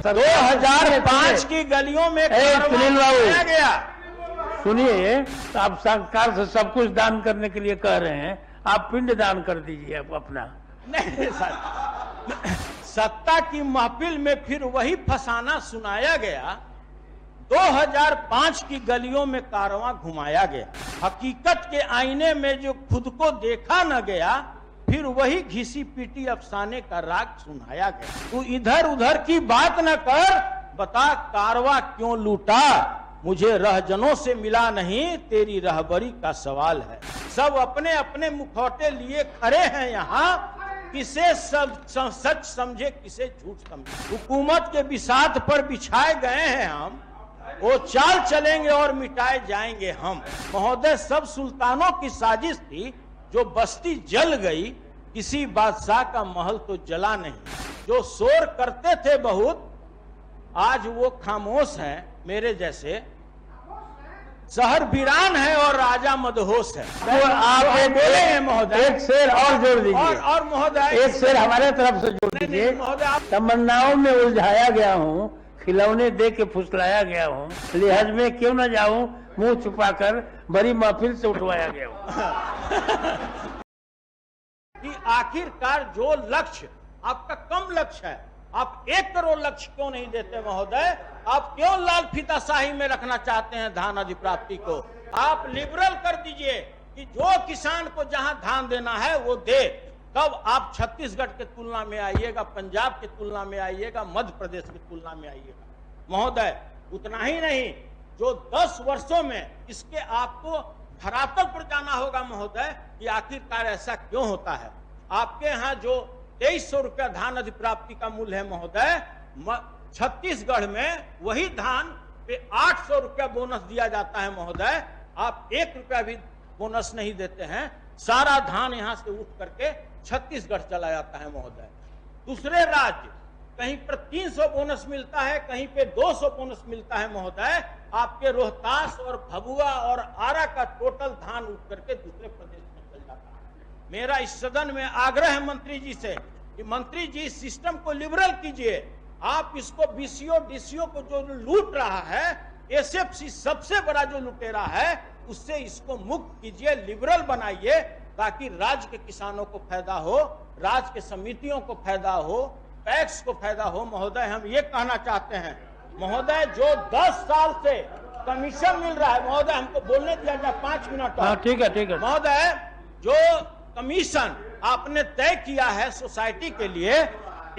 2005 की गलियों में सुनील बाबू गया। सुनिए, आप सरकार से सब कुछ दान करने के लिए कह रहे हैं, आप पिंड दान कर दीजिए अपना। नहीं सर, सत्ता की महफिल में फिर वही फसाना सुनाया गया। 2005 की गलियों में कारवां घुमाया गया। हकीकत के आईने में जो खुद को देखा न गया, फिर वही घिसी पीटी अफसाने का राग सुनाया गया। तू इधर उधर की बात न कर, बता कारवां क्यों लूटा। मुझे रहजनों से मिला नहीं, तेरी रहबरी का सवाल है। सब अपने अपने मुखौटे लिए खड़े हैं यहाँ, किसे सब सच समझे किसे झूठ समझे। हुकूमत के बिसात पर बिछाए गए हैं हम, वो चाल चलेंगे और मिटाए जाएंगे हम। महोदय, सब सुल्तानों की साजिश थी, जो बस्ती जल गई, किसी बादशाह का महल तो जला नहीं। जो शोर करते थे बहुत, आज वो खामोश हैं मेरे जैसे। शहर वीरान है और राजा मदहोश है। तो आप बोले हैं महोदय, एक शेर और जोड़ दीजिए। और महोदय एक शेर हमारे तरफ से जोड़ दीजिए। तमन्नाओं में उलझाया गया हूँ, खिलौने दे के फुसलाया गया हूँ, लिहाज में क्यों न जाऊं, मुंह छुपाकर बड़ी महफिल से उठवाया गया हूँ। कि आखिरकार जो लक्ष्य आपका कम लक्ष्य है, आप 1 करोड़ लक्ष्य क्यों नहीं देते महोदय? आप क्यों लाल फीताशाही में रखना चाहते हैं धान अधिप्राप्ति को? आप लिबरल कर दीजिए कि जो किसान को जहां धान देना है वो दे। तब आप छत्तीसगढ़ के तुलना में आइएगा, पंजाब की तुलना में आइएगा, मध्य प्रदेश की तुलना में आइएगा। महोदय, उतना ही नहीं, जो 10 वर्षों में इसके आपको धरातल पर जाना होगा महोदय कि आखिरकार ऐसा क्यों होता है। आपके यहाँ जो 2300 रुपया धान अधिप्राप्ति का मूल्य है महोदय, छत्तीसगढ़ में वही धान पे 800 रुपया बोनस दिया जाता है महोदय। आप 1 रुपया भी बोनस नहीं देते हैं। सारा धान यहां से उठ करके छत्तीसगढ़ चला जाता है महोदय। दूसरे राज्य कहीं पर 300 बोनस मिलता है, कहीं पे 200 बोनस मिलता है महोदय। आपके रोहतास और भभुआ और आरा का टोटल धान उठ करके दूसरे प्रदेश में चल जाता है। मेरा इस सदन में आग्रह है मंत्री जी से कि मंत्री जी, इस सिस्टम को लिबरल कीजिए। आप इसको बीसीओ डीसीओ को जो लूट रहा है, एसएफसी सबसे बड़ा जो लुटेरा है, उससे इसको मुक्त कीजिए, लिबरल बनाइए, ताकि राज्य के किसानों को फायदा हो, राज्य के समितियों को फायदा हो, पैक्स को फायदा हो। महोदय, हम ये कहना चाहते हैं महोदय, जो 10 साल से कमीशन मिल रहा है, महोदय हमको बोलने दिया जाए 5 मिनट। ठीक है, ठीक है महोदय, जो कमीशन आपने तय किया है सोसाइटी के लिए,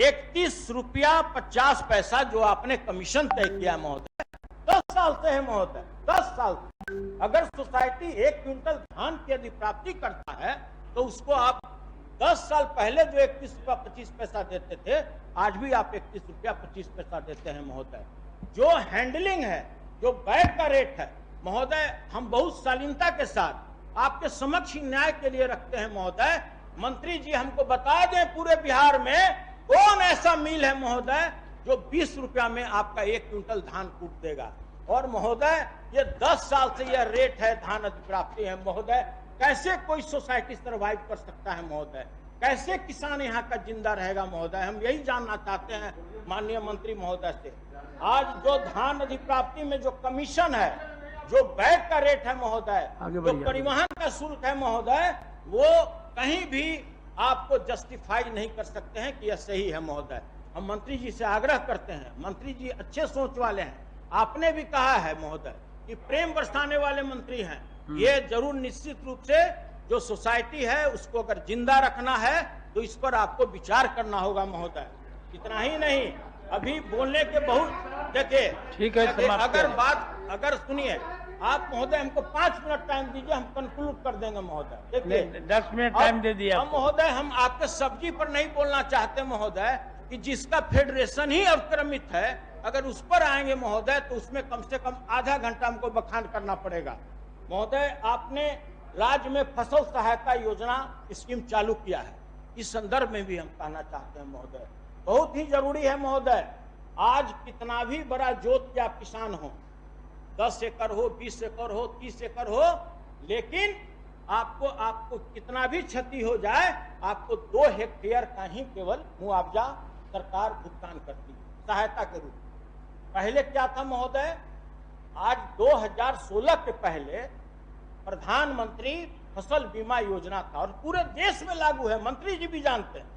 31 रुपया 50 पैसा जो आपने कमीशन तय किया महोदय, 10 साल से है महोदय, 10 साल। अगर सोसाइटी 1 क्विंटल धान की यदि प्राप्ति करता है, तो उसको आप 10 साल पहले जो 31 रुपया 25 पैसा देते थे, आज भी आप 31 रुपया 25 पैसा देते हैं महोदय। जो हैंडलिंग है, जो बैग का रेट है महोदय, हम बहुत शालीनता के साथ आपके समक्ष न्याय के लिए रखते हैं महोदय। मंत्री जी, हमको बता दें पूरे बिहार में कौन ऐसा मिल है महोदय जो 20 रुपया में आपका 1 क्विंटल धान कूट देगा। और महोदय, ये 10 साल से यह रेट है, धान अधिप्राप्ति है महोदय। कैसे कोई सोसाइटी सर्वाइव कर सकता है महोदय? कैसे किसान यहाँ का जिंदा रहेगा महोदय? हम यही जानना चाहते हैं माननीय मंत्री महोदय से। आज जो धान अधिप्राप्ति में जो कमीशन है, जो बैग का रेट है महोदय, जो परिवहन का शुल्क है महोदय, वो कहीं भी आपको जस्टिफाई नहीं कर सकते हैं कि यह सही है महोदय। हम मंत्री जी से आग्रह करते हैं, मंत्री जी अच्छे सोच वाले हैं, आपने भी कहा है महोदय कि प्रेम बरसाने वाले मंत्री हैं। ये जरूर निश्चित रूप से जो सोसाइटी है उसको अगर जिंदा रखना है तो इस पर आपको विचार करना होगा महोदय। इतना ही नहीं, अभी बोलने के बहुत देखिए, ठीक है, अगर सुनिए आप महोदय, हमको 5 मिनट टाइम दीजिए, हम कंक्लूड कर देंगे महोदय। देखिए 10 मिनट टाइम दे दिया महोदय। हम आपके सब्जी पर नहीं बोलना चाहते महोदय कि जिसका फेडरेशन ही अवक्रमित है, अगर उस पर आएंगे महोदय तो उसमें कम से कम आधा घंटा हमको बखान करना पड़ेगा महोदय। आपने राज्य में फसल सहायता योजना स्कीम चालू किया है, इस संदर्भ में भी हम कहना चाहते हैं महोदय, बहुत ही जरूरी है महोदय। आज कितना भी बड़ा जोत या किसान हो, 10 एकड़ हो, 20 एकड़ हो, 30 एकड़ हो, लेकिन आपको कितना भी क्षति हो जाए, आपको 2 हेक्टेयर का ही केवल मुआवजा सरकार भुगतान करती है। सहायता के रूप में। पहले क्या था महोदय, आज 2016 के पहले प्रधानमंत्री फसल बीमा योजना था और पूरे देश में लागू है। मंत्री जी भी जानते हैं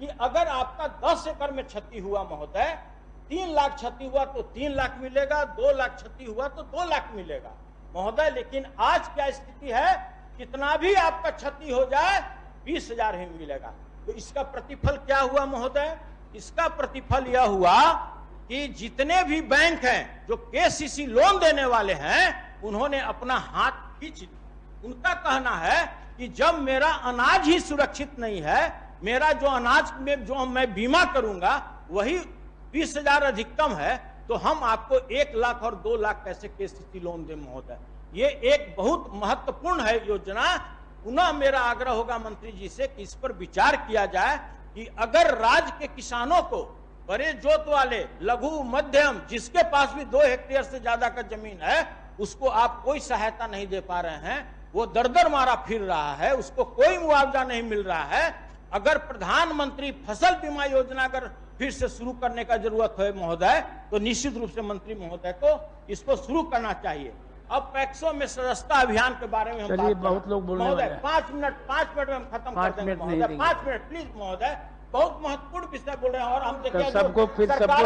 कि अगर आपका 10 एकड़ में क्षति हुआ महोदय, 3 लाख क्षति हुआ तो 3 लाख मिलेगा, 2 लाख क्षति हुआ तो 2 लाख मिलेगा महोदय। लेकिन आज क्या स्थिति है, कितना भी आपका क्षति हो जाए 20,000 ही मिलेगा। तो इसका प्रतिफल क्या हुआ महोदय? इसका प्रतिफल यह हुआ कि जितने भी बैंक हैं जो केसीसी लोन देने वाले हैं, उन्होंने अपना हाथ खींच लिया। उनका कहना है कि जब मेरा अनाज ही सुरक्षित नहीं है, मेरा जो अनाज में जो मैं बीमा करूंगा वही 20,000 अधिकतम है, तो हम आपको 1 लाख और 2 लाख कैसे केसीसी लोन दें महोदय। ये एक बहुत महत्वपूर्ण है योजना। पुनः मेरा आग्रह होगा मंत्री जी से कि इस पर विचार किया जाए कि अगर राज्य के किसानों को, बड़े जोत वाले, लघु मध्यम, जिसके पास भी 2 हेक्टेयर से ज्यादा का जमीन है, उसको आप कोई सहायता नहीं दे पा रहे हैं, वो दर मारा फिर रहा है, उसको कोई मुआवजा नहीं मिल रहा है। अगर प्रधानमंत्री फसल बीमा योजना अगर फिर से शुरू करने का जरूरत है महोदय, तो निश्चित रूप से मंत्री महोदय को इसको शुरू करना चाहिए। अब पैक्सों में सदस्यता अभियान के बारे में हम बात बहुत लोग बोलने वाले हैं। 5 मिनट में हम खत्म कर देंगे महोदय। 5 मिनट प्लीज महोदय, बहुत महत्वपूर्ण विषय बोल रहे हैं और हम देखिए सबको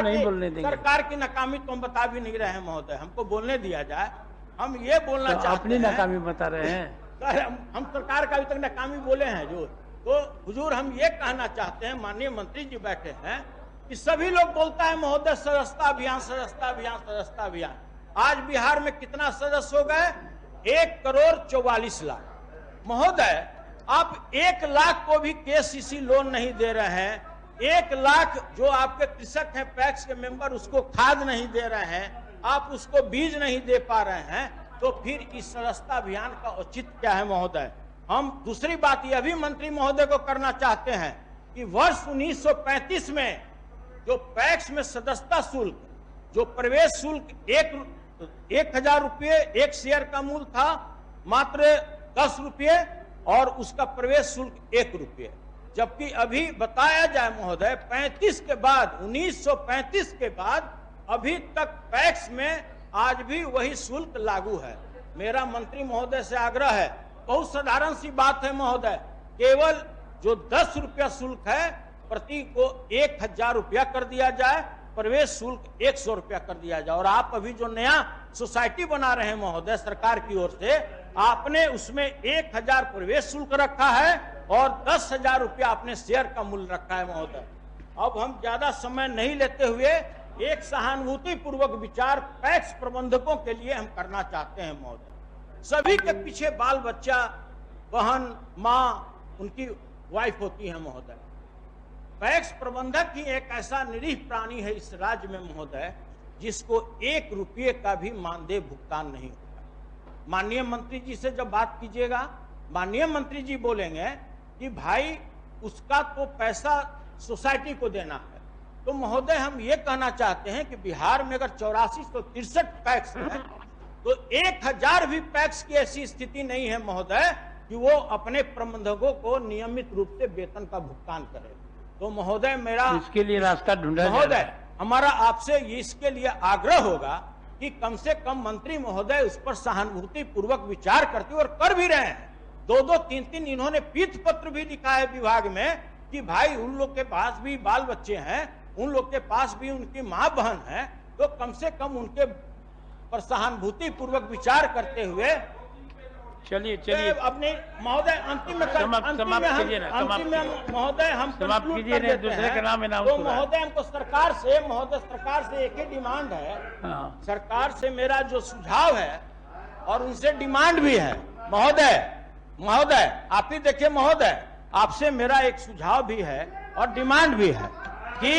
नहीं बोलने देंगे। सरकार की नाकामी तो हम बता भी नहीं रहे हैं महोदय, हमको बोलने दिया जाए। हम ये बोलना चाहते हैं, अपनी नाकामी बता रहे हैं। हम सरकार का अभी तक नाकामी बोले हैं जो, तो हुजूर हम ये कहना चाहते हैं, माननीय मंत्री जी बैठे हैं, कि सभी लोग बोलता है महोदय सदस्यता अभियान, सदस्यता अभियान, सदस्यता अभियान। आज बिहार में कितना सदस्य हो गए? 1,44,00,000 महोदय। आप 1 लाख को भी केसीसी लोन नहीं दे रहे हैं। 1 लाख जो आपके कृषक हैं, पैक्स के मेंबर, उसको खाद नहीं दे रहे हैं, आप उसको बीज नहीं दे पा रहे हैं, तो फिर इस सदस्यता अभियान का औचित्य क्या है महोदय? हम दूसरी बात यह भी मंत्री महोदय को करना चाहते हैं कि वर्ष 1935 में जो पैक्स में सदस्यता शुल्क, जो प्रवेश शुल्क 1,000 रुपये एक शेयर का मूल्य था, मात्र 10 रुपये, और उसका प्रवेश शुल्क 1 रुपये। जबकि अभी बताया जाए महोदय, 35 के बाद, 1935 के बाद अभी तक पैक्स में आज भी वही शुल्क लागू है। मेरा मंत्री महोदय से आग्रह है, बहुत साधारण सी बात है महोदय, केवल जो 10 रुपया शुल्क है प्रति को 1,000 रुपया कर दिया जाए, प्रवेश शुल्क 100 रुपया कर दिया जाए। और आप अभी जो नया सोसाइटी बना रहे हैं महोदय सरकार की ओर से, आपने उसमें 1,000 प्रवेश शुल्क रखा है और 10,000 रुपया आपने शेयर का मूल्य रखा है महोदय। अब हम ज्यादा समय नहीं लेते हुए एक सहानुभूति पूर्वक विचार पैक्स प्रबंधकों के लिए हम करना चाहते हैं महोदय। सभी के पीछे बाल बच्चा, बहन, माँ, उनकी वाइफ होती है महोदय। पैक्स प्रबंधक ही एक ऐसा निरीह प्राणी है इस राज्य में महोदय, जिसको 1 रुपये का भी मानदेय भुगतान नहीं होता। माननीय मंत्री जी से जब बात कीजिएगा, माननीय मंत्री जी बोलेंगे कि भाई उसका तो पैसा सोसाइटी को देना है। तो महोदय हम ये कहना चाहते हैं कि बिहार में अगर 8463 पैक्स है, तो 1,000 भी पैक्स की ऐसी स्थिति नहीं है महोदय कि वो अपने प्रबंधकों को नियमित रूप से वेतन का भुगतान करे। तो महोदय मेरा इसके लिए रास्ता ढूंढा महोदय, हमारा आपसे इसके लिए आग्रह होगा कि कम से कम मंत्री महोदय उस पर सहानुभूति पूर्वक विचार करते और कर भी रहे हैं। 2-2, 3-3 इन्होंने पीठ पत्र भी लिखा है विभाग में कि भाई उन लोग के पास भी बाल बच्चे हैं, उन लोग के पास भी उनकी माँ बहन है, तो कम से कम उनके पर सहानुभूति पूर्वक विचार करते हुए चलिए अपने महोदय अंतिम में महोदय हम समाप्त कीजिए, दूसरे का नाम तो महोदय हमको सरकार से एक ही डिमांड है। सरकार से मेरा जो सुझाव है और उनसे डिमांड भी है महोदय आप ही देखिए महोदय, आपसे मेरा एक सुझाव भी है और डिमांड भी है कि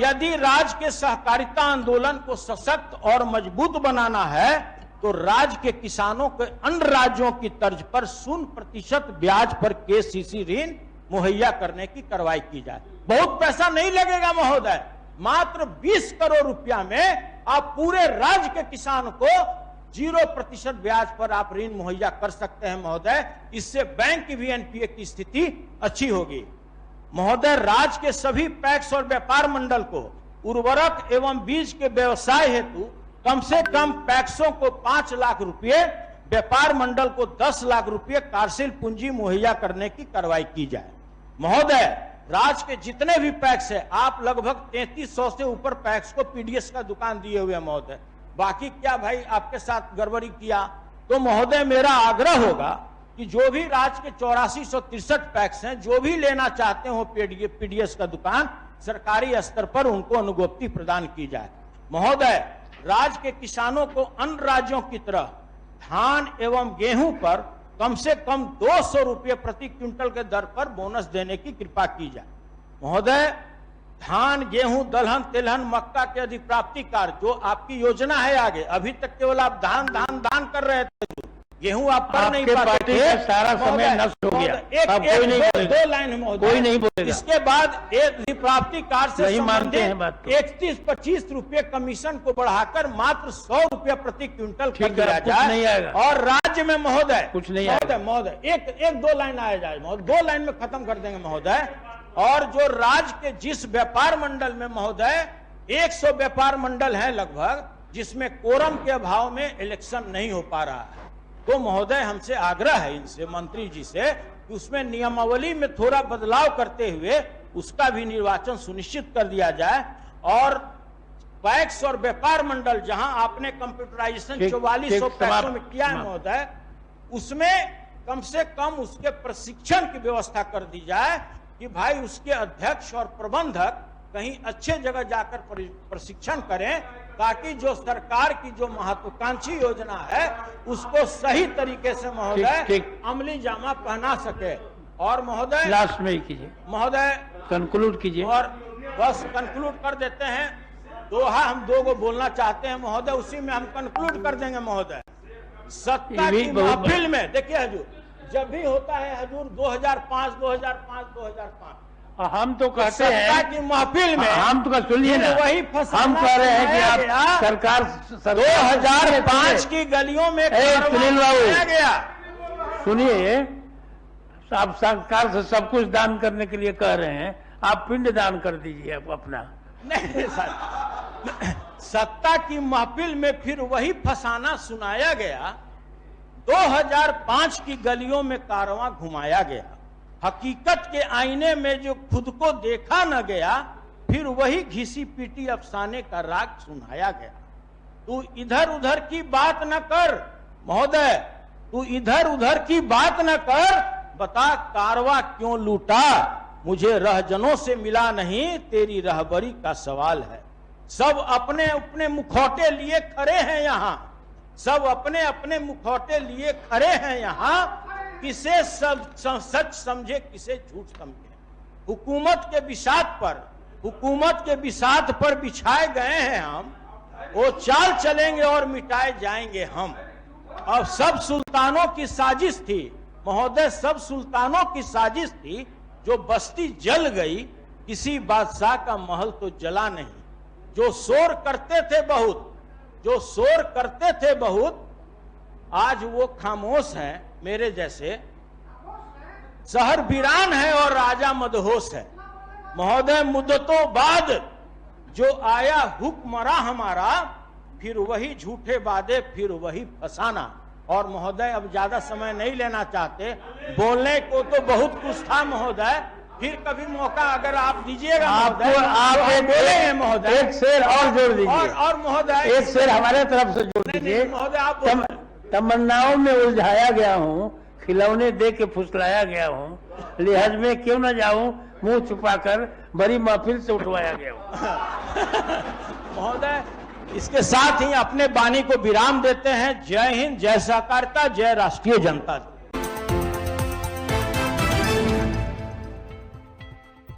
यदि राज्य के सहकारिता आंदोलन को सशक्त और मजबूत बनाना है, तो राज्य के किसानों के अन्य राज्यों की तर्ज पर 0% ब्याज पर केसीसी ऋण मुहैया करने की कार्रवाई की जाए। बहुत पैसा नहीं लगेगा महोदय, मात्र 20 करोड़ रुपया में आप पूरे राज्य के किसान को 0% ब्याज पर आप ऋण मुहैया कर सकते हैं महोदय। इससे बैंक की भी एनपीए की स्थिति अच्छी होगी महोदय। राज्य के सभी पैक्स और व्यापार मंडल को उर्वरक एवं बीज के व्यवसाय हेतु कम से कम पैक्सों को 5 लाख रुपए, व्यापार मंडल को 10 लाख रुपए कार्यशील पूंजी मुहैया करने की कार्रवाई की जाए। महोदय, राज्य के जितने भी पैक्स है, आप लगभग 3300 से ऊपर पैक्स को पीडीएस का दुकान दिए हुए हैं महोदय। बाकी क्या भाई आपके साथ गड़बड़ी किया? तो महोदय मेरा आग्रह होगा कि जो भी राज्य के 8463 पैक्स हैं, जो भी लेना चाहते हो पीडीएस का दुकान, सरकारी स्तर पर उनको अनुज्ञप्ति प्रदान की जाए। महोदय, राज्य के किसानों को अन्य राज्यों की तरह धान एवं गेहूं पर कम से कम 200 रुपये प्रति क्विंटल के दर पर बोनस देने की कृपा की जाए। महोदय, धान, गेहूं, दलहन, तिलहन, मक्का के अधिप्राप्ति कार्य जो आपकी योजना है आगे, अभी तक केवल आप दान कर रहे थे, गेहूं आप कर नहीं पाते थे। सारा समय नष्ट हो गया। दो लाइन कोई नहीं बोलेगा। इसके बाद एक अधिप्राप्ति कार्य से संबंधित 31-25 रुपये कमीशन को बढ़ाकर मात्र 100 रुपये प्रति क्विंटल कर दिया नहीं आएगा। जाए। और राज्य में महोदय कुछ नहीं आएगा। महोदय एक दो लाइन आया जाए महोदय, 2 लाइन में खत्म कर देंगे महोदय। और जो राज्य के जिस व्यापार मंडल में महोदय 100 व्यापार मंडल है लगभग, जिसमें कोरम के अभाव में इलेक्शन नहीं हो पा रहा है, तो महोदय हमसे आग्रह है इनसे, मंत्री जी से, कि उसमें नियमावली में थोड़ा बदलाव करते हुए उसका भी निर्वाचन सुनिश्चित कर दिया जाए। और पैक्स और व्यापार मंडल जहां आपने कंप्यूटराइजेशन 4400 पैक्सों में किया है महोदय, उसमें कम से कम उसके प्रशिक्षण की व्यवस्था कर दी जाए कि भाई उसके अध्यक्ष और प्रबंधक कहीं अच्छे जगह जाकर प्रशिक्षण करें, ताकि जो सरकार की जो महत्वाकांक्षी योजना है उसको सही तरीके से महोदय अमली जामा पहना सके। और महोदय लास्ट में कीजिए महोदय, कंक्लूड कीजिए। और बस कंक्लूड कर देते हैं। दोहा हम 2 को बोलना चाहते हैं महोदय, उसी में हम कंक्लूड कर देंगे महोदय। सत्ता की महफिल में देखिए हजूर, जब भी होता है हजूर 2005 हम तो कहते हैं कि महफिल में हम तो सुनिए ना, वही हम कह रहे हैं कि आप सरकार 2005 की गलियों में सुनील बाबू गया। सुनिए, आप सरकार से सब कुछ दान करने के लिए कह रहे हैं, आप पिंड दान कर दीजिए अपना। नहीं सर, सत्ता की महफिल में फिर वही फसाना सुनाया गया। 2005 की गलियों में कारवां घुमाया गया। हकीकत के आईने में जो खुद को देखा न गया, फिर वही घिसी पीटी अफसाने का राग सुनाया गया। तू इधर उधर की बात न कर महोदय, तू इधर उधर की बात न कर, बता कारवां क्यों लूटा, मुझे रहजनों से मिला नहीं, तेरी रहबरी का सवाल है। सब अपने अपने मुखौटे लिए खड़े हैं यहाँ, सब अपने अपने मुखौटे लिए खड़े हैं यहाँ, किसे सब सच समझे किसे झूठ समझे। हुकूमत के बिसात पर बिछाए गए हैं हम, वो चाल चलेंगे और मिटाए जाएंगे हम। अब सब सुल्तानों की साजिश थी महोदय, सब सुल्तानों की साजिश थी, जो बस्ती जल गई, किसी बादशाह का महल तो जला नहीं। जो शोर करते थे बहुत, आज वो खामोश हैं मेरे जैसे। शहर वीरान है और राजा मदहोश है महोदय। मुद्दतों बाद जो आया हुक्मरां हमारा, फिर वही झूठे वादे, फिर वही फसाना। और महोदय अब ज्यादा समय नहीं लेना चाहते, बोलने को तो बहुत कुछ था महोदय, फिर कभी मौका अगर आप दीजिएगा महोदय, आप बोलेंगे महोदय। एक शेर और जोड़ दीजिए, और महोदय एक शेर हमारे तरफ से जोड़ दीजिए। महोदय आप तमन्नाओं में उलझाया गया हूँ, खिलौने दे के फुसलाया गया हूँ, लिहाज में क्यों न जाऊं, मुंह छुपाकर बड़ी महफिल से उठवाया गया हूँ। महोदय, इसके साथ ही अपने वाणी को विराम देते हैं। जय हिंद, जय सहकारिता, जय राष्ट्रीय जनता दल।